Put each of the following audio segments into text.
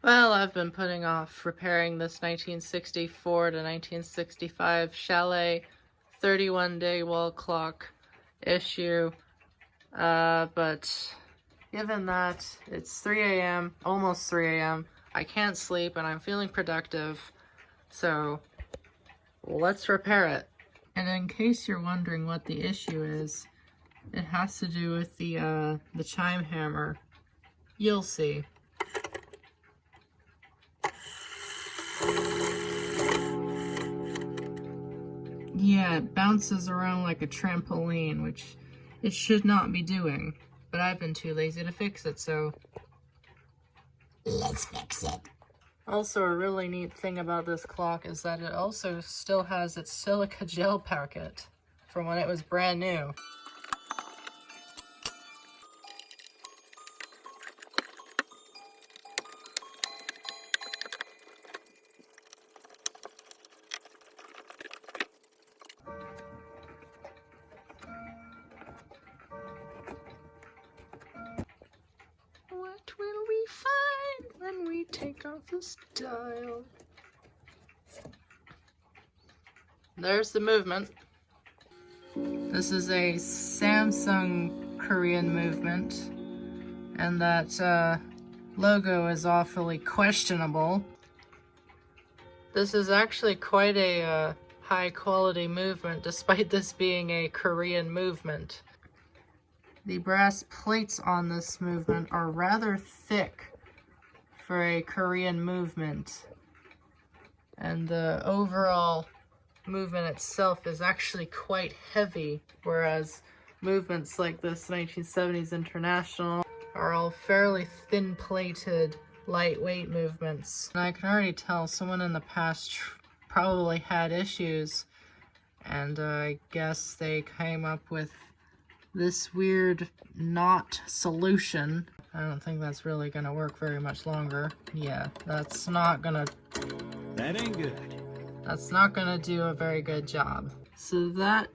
Well, I've been putting off repairing this 1964 to 1965 Chalet 31-day wall clock issue, but given that it's 3 a.m., almost 3 a.m., I can't sleep and I'm feeling productive, so let's repair it. And in case you're wondering what the issue is, it has to do with the chime hammer. You'll see. Yeah, it bounces around like a trampoline, which it should not be doing. But I've been too lazy to fix it, so let's fix it. Also, a really neat thing about this clock is that it also still has its silica gel packet from when it was brand new. What will we find when we take off this dial? There's the movement. This is a Samsung Korean movement, and that logo is awfully questionable. This is actually quite a high quality movement, despite this being a Korean movement. The brass plates on this movement are rather thick for a Korean movement, and the overall movement itself is actually quite heavy, whereas movements like this 1970s International are all fairly thin-plated, lightweight movements. And I can already tell someone in the past probably had issues, and I guess they came up with this weird knot solution. I don't think that's really gonna work very much longer. Yeah, that's not gonna... That ain't good. That's not gonna do a very good job. So that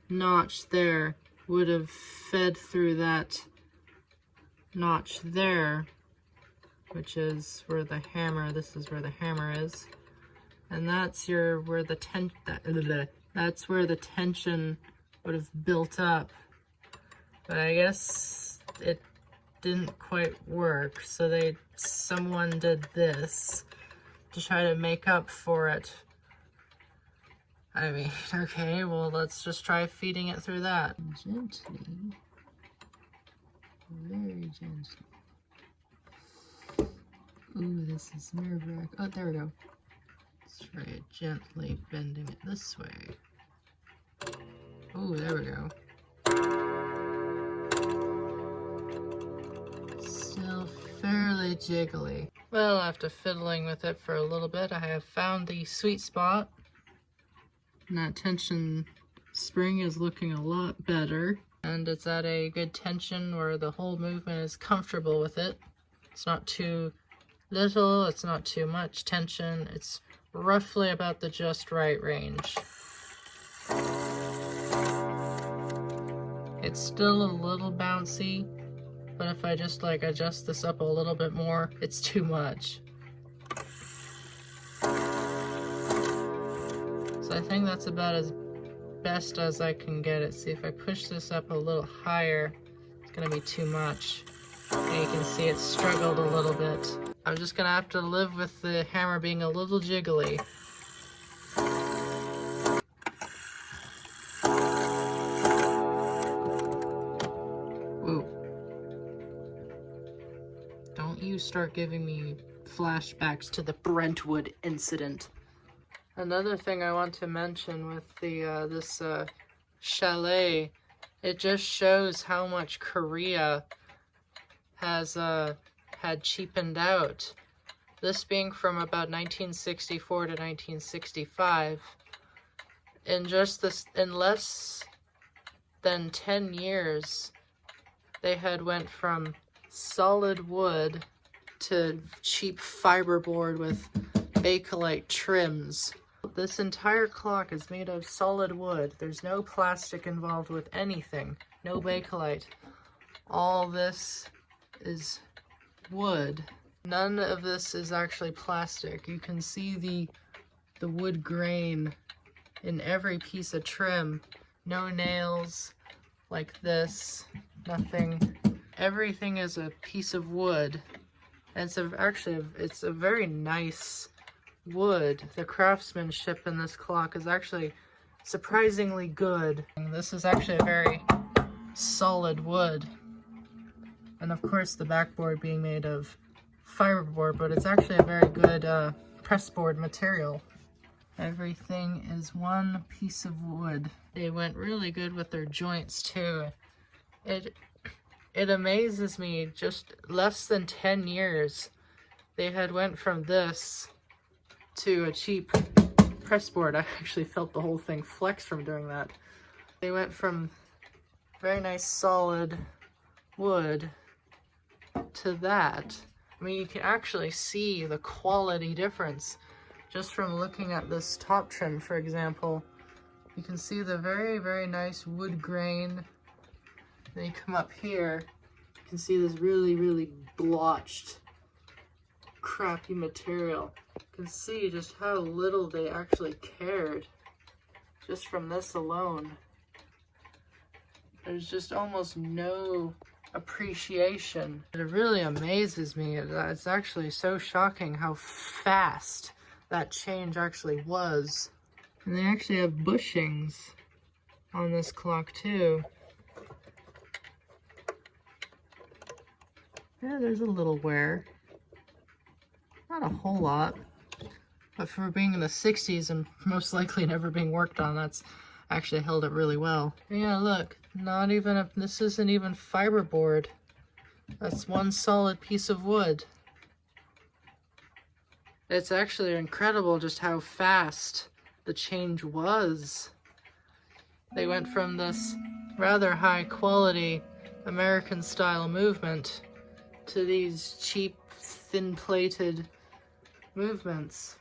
notch there would have fed through that notch there, which is where the hammer, this is where the hammer is. And that's where the that's where the tension would have built up. But I guess it didn't quite work, so someone did this to try to make up for it. I mean, okay, well, let's just try feeding it through that. Gently. Very gently. Ooh, this is nerve-wracking. Oh, there we go. Let's try it gently bending it this way. Ooh, there we go. Still fairly jiggly. Well, after fiddling with it for a little bit, I have found the sweet spot. And that tension spring is looking a lot better. And it's at a good tension where the whole movement is comfortable with it. It's not too little, it's not too much tension. It's roughly about the just right range. It's still a little bouncy, but if I just like adjust this up a little bit more, it's too much. So I think that's about as best as I can get it. See, if I push this up a little higher, it's gonna be too much. And you can see it struggled a little bit. I'm just gonna have to live with the hammer being a little jiggly. Ooh. Don't you start giving me flashbacks to the Brentwood incident. Another thing I want to mention with this Chalet, it just shows how much Korea has had cheapened out. This being from about 1964 to 1965, in less than 10 years, they had went from solid wood to cheap fiberboard with Bakelite trims. This entire clock is made of solid wood. There's no plastic involved with anything. No Bakelite. All this is wood. None of this is actually plastic. You can see the wood grain in every piece of trim. No nails like this, nothing. Everything is a piece of wood. And it's a very nice wood. The craftsmanship in this clock is actually surprisingly good. And this is actually a very solid wood. And of course the backboard being made of fiberboard, but it's actually a very good pressboard material. Everything is one piece of wood. They went really good with their joints too. It amazes me, just less than 10 years they had went from this to a cheap pressboard. I actually felt the whole thing flex from doing that. They went from very nice solid wood to that. I mean, you can actually see the quality difference just from looking at this top trim, for example. You can see the very, very nice wood grain. Then you come up here, you can see this really, really blotched, crappy material. You can see just how little they actually cared just from this alone. There's just almost no appreciation. It really amazes me. It's actually so shocking how fast that change actually was. And they actually have bushings on this clock too. Yeah, there's a little wear. Not a whole lot. But for being in the 60s and most likely never being worked on, that's actually held up really well. Yeah, look, this isn't even fiberboard. That's one solid piece of wood. It's actually incredible just how fast the change was. They went from this rather high quality American style movement to these cheap, thin plated movements.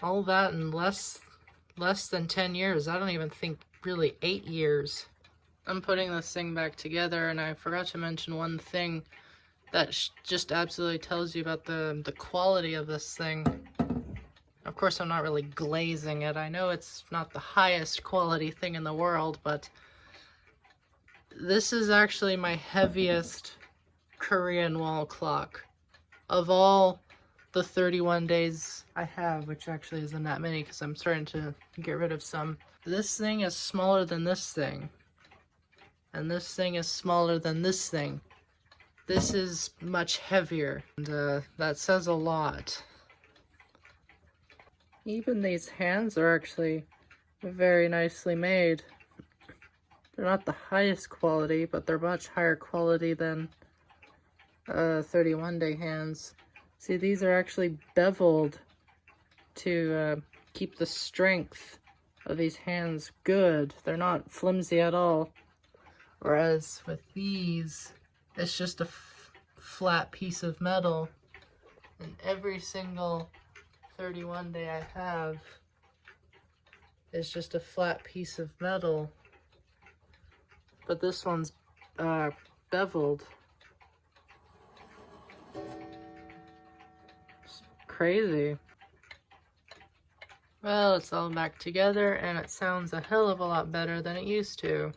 All that in less than 10 years. I don't even think really 8 years. I'm putting this thing back together, and I forgot to mention one thing that just absolutely tells you about the quality of this thing. Of course, I'm not really glazing it. I know it's not the highest quality thing in the world, but this is actually my heaviest Korean wall clock of all the 31 days I have, which actually isn't that many because I'm starting to get rid of some. This thing is smaller than this thing, and this thing is smaller than this thing. This is much heavier, and that says a lot. Even these hands are actually very nicely made. They're not the highest quality, but they're much higher quality than 31-day hands. See, these are actually beveled to keep the strength of these hands good. They're not flimsy at all. Whereas with these, it's just a flat piece of metal. And every single 31-day I have is just a flat piece of metal. But this one's beveled. It's crazy. Well, it's all back together, and it sounds a hell of a lot better than it used to.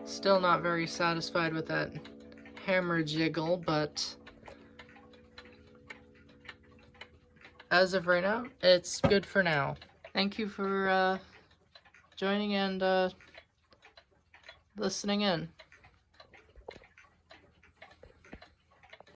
Still not very satisfied with that hammer jiggle, but as of right now, it's good for now. Thank you for joining and listening in.